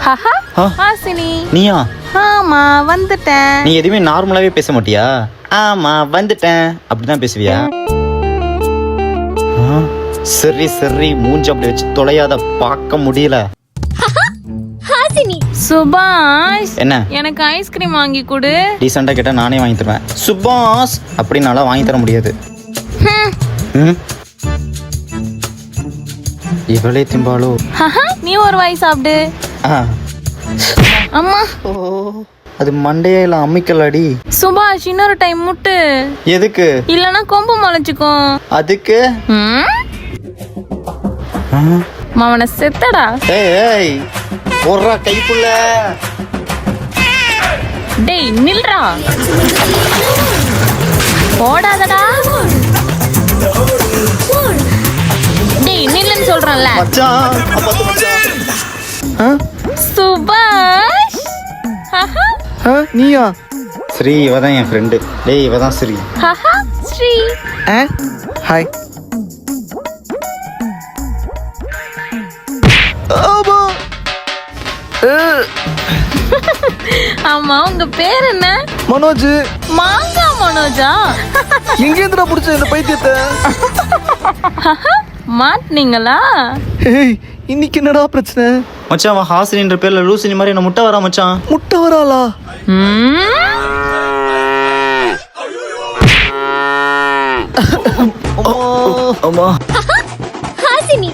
Haha ஆ? ஹாசினி. நீயா? ஆமா வந்துட்டேன். நீ எதுவுமே நார்மலாவே பேச மாட்டியா? ஆமா வந்துட்டேன் அப்படிதான் பேசுவியா? ஆ, சரி சரி, மூஞ்சி அப்படி வச்சு தொலையாத, பார்க்க முடியல. ஹாசினி. சுபாஷ், என்ன? எனக்கு ஐஸ்கிரீம் வாங்கி கொடு. டீசெண்டா கேட்டா நானே வாங்கி தருவேன். சுபாஷ் அப்படின்னால வாங்கி தர முடியாது. ம்? இவளே திம்பாளோ? ஹஹா, நீ ஒரு வாய் சாப்பிடு. ஆ. அம்மா. ஓ, அது மண்டையில அம்மிக்கல் அடி. சுபாஷ், இன்னொரு டைம் முட்டு. எதுக்கு? இல்லனா கொம்பு முளைச்சுக்கும். அதுக்கு மவன செத்தடா. ஏய் ஏய், போடுறா கைப்புள்ள. டேய் நில்றா, போடாதடா. டேய் நில்லுன்னு சொல்றேன்ல. மச்சான், அப்பத்து மச்சான். ஆ? சுபாஷ். ஹஹா ஆ, நீயா? ஸ்ரீ, இவதான் என் ஃப்ரெண்டு. டேய், இவதான் ஸ்ரீ. ஹஹா ஸ்ரீ. ஹாய். ஆமா, உங்க பேர் என்ன? மனோஜ். மாங்கா மனோஜா? எங்க இருந்துடா புடிச்ச இந்த பைத்தியத்தை? மாட்னீங்களா? ஏய், இன்னைக்கு என்னடா பிரச்சனை? மச்சான், அவன் ஹாசினின்ற பேர்ல லூசினி மாதிரி என்ன முட்டை வரா மச்சான். முட்டை வராளா? அம்மா. ஹாசினி.